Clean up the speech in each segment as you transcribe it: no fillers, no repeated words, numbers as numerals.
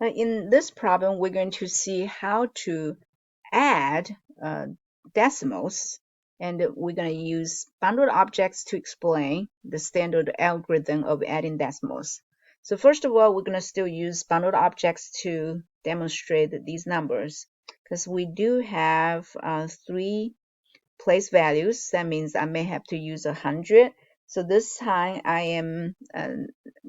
In this problem, we're going to see how to add decimals, and we're going to use bundled objects to explain the standard algorithm of adding decimals. So first of all, we're going to still use bundled objects to demonstrate these numbers, because we do have 3 place values. That means I may have to use 100. So this time I am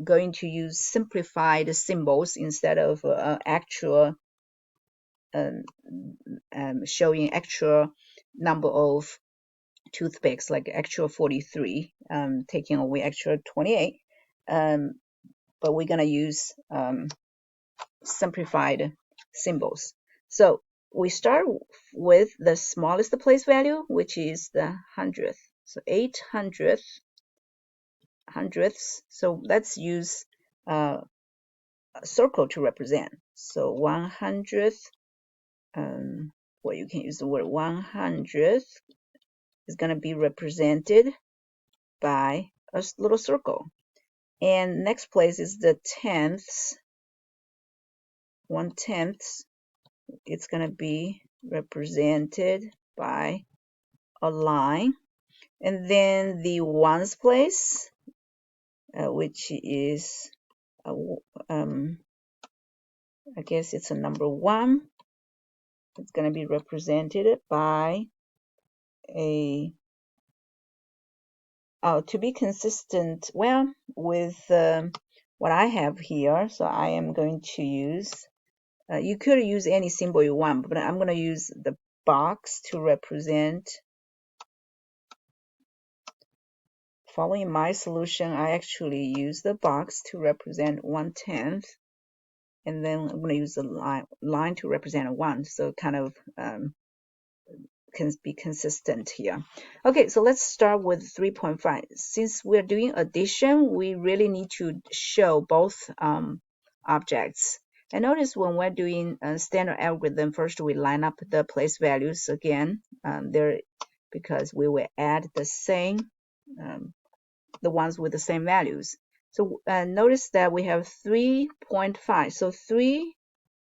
going to use simplified symbols instead of actual showing actual number of toothpicks, like actual 43, taking away actual 28. But we're going to use simplified symbols. So we start with the smallest place value, which is the hundredth. So 800 hundredths. So let's use a circle to represent. So 100th, well, you can use the word 100th is going to be represented by a little circle. And next place is the tenths. 1/10. It's going to be represented by a line. And then the ones place, which is, I guess it's a number 1. It's going to be represented by a, to be consistent, well, with what I have here. So I am going to use, you could use any symbol you want, but I'm going to use the box to represent. Following my solution, I actually use the box to represent 1/10, and then I'm going to use the line to represent a 1, so kind of can be consistent here. Okay, so let's start with 3.5. Since we're doing addition, we really need to show both objects. And notice when we're doing a standard algorithm, first we line up the place values again, there, because we will add the same the ones with the same values. So notice that we have 3.5. So 3,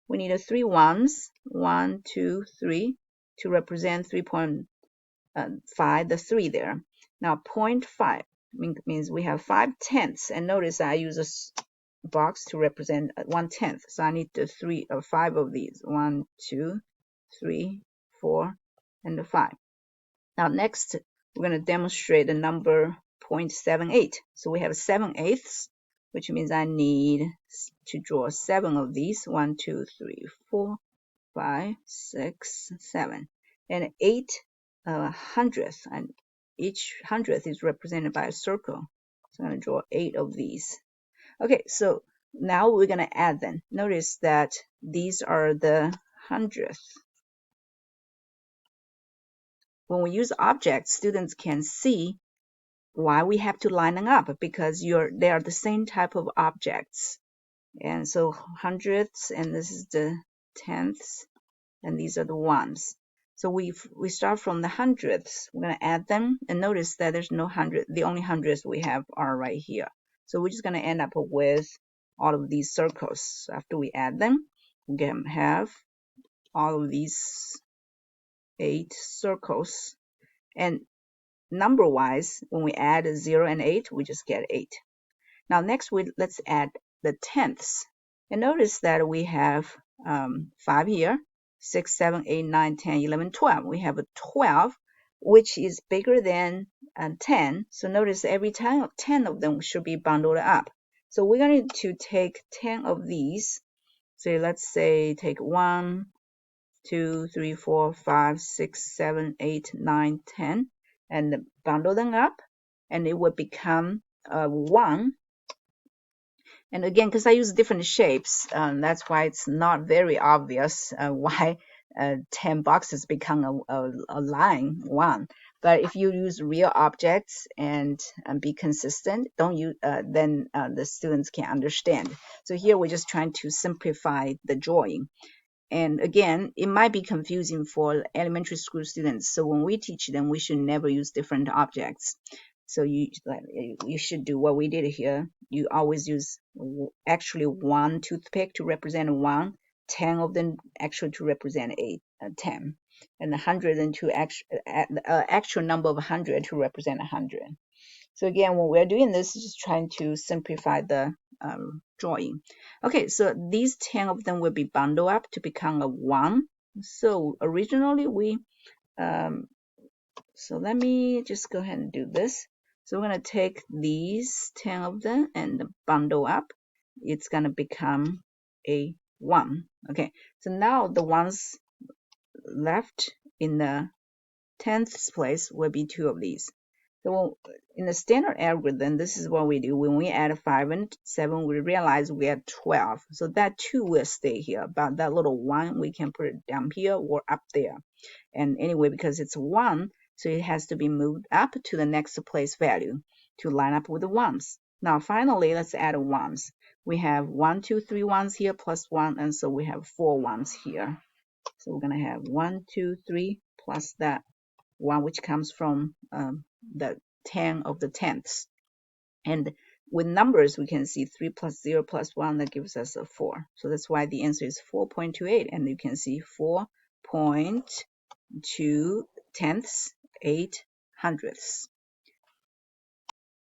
we need 3 ones, 1, 2, 3, to represent 3.5, the 3 there. Now 0.5 means we have 5/10, and notice I use a box to represent 1/10. So I need the 3 or 5 of these. 1, 2, 3, 4, and 5. Now next, we're going to demonstrate the number 0.78. So we have 7/8, which means I need to draw 7 of these. 1, 2, 3, 4, 5, 6, 7. And 8 hundredths, and each hundredth is represented by a circle. So I'm going to draw 8 of these. Okay, so now we're going to add them. Notice that these are the hundredths. When we use objects, students can see why we have to line them up, because they are the same type of objects. And so hundredths, and this is the tenths, and these are the ones. So we start from the hundredths. We're going to add them, and notice that there's no hundred. The only hundredths we have are right here. So we're just going to end up with all of these circles. So after we add them, we can have all of these 8 circles. And number-wise, when we add 0 and 8, we just get 8. Now next, let's add the tenths. And notice that we have 5 here, 6, 7, 8, 9, 10, 11, 12. We have a 12, which is bigger than 10. So notice every time 10 of them should be bundled up. So we're going to take 10 of these. So let's say take 1, 2, 3, 4, 5, 6, 7, 8, 9, 10, and bundle them up, and it will become 1. And again, because I use different shapes, that's why it's not very obvious why 10 boxes become a line 1. But if you use real objects and be consistent, then the students can understand. So here we're just trying to simplify the drawing. And again, it might be confusing for elementary school students. So when we teach them, we should never use different objects. So you should do what we did here. You always use actually 1 toothpick to represent 1, 10 of them actually to represent 10, and 102 actual number of 100 to represent 100. So again, when we're doing this, just trying to simplify the drawing. Okay, so these 10 of them will be bundled up to become a 1. So originally we so let me just go ahead and do this. So we're going to take these 10 of them and bundle up. It's going to become a 1. Okay, so now the ones left in the 10th place will be 2 of these. So in the standard algorithm, this is what we do. When we add 5 and 7, we realize we have 12. So that 2 will stay here, but that little 1, we can put it down here or up there. And anyway, because it's 1, so it has to be moved up to the next place value to line up with the 1s. Now, finally, let's add 1s. We have 1, 2, 3 1s here plus 1, and so we have 4 1s here. So we're going to have 1, 2, 3 plus that 1, which comes from the 10 of the 10ths. And with numbers, we can see 3 plus 0 plus 1, that gives us a 4. So that's why the answer is 4.28. And you can see 4.2 tenths, 8 hundredths.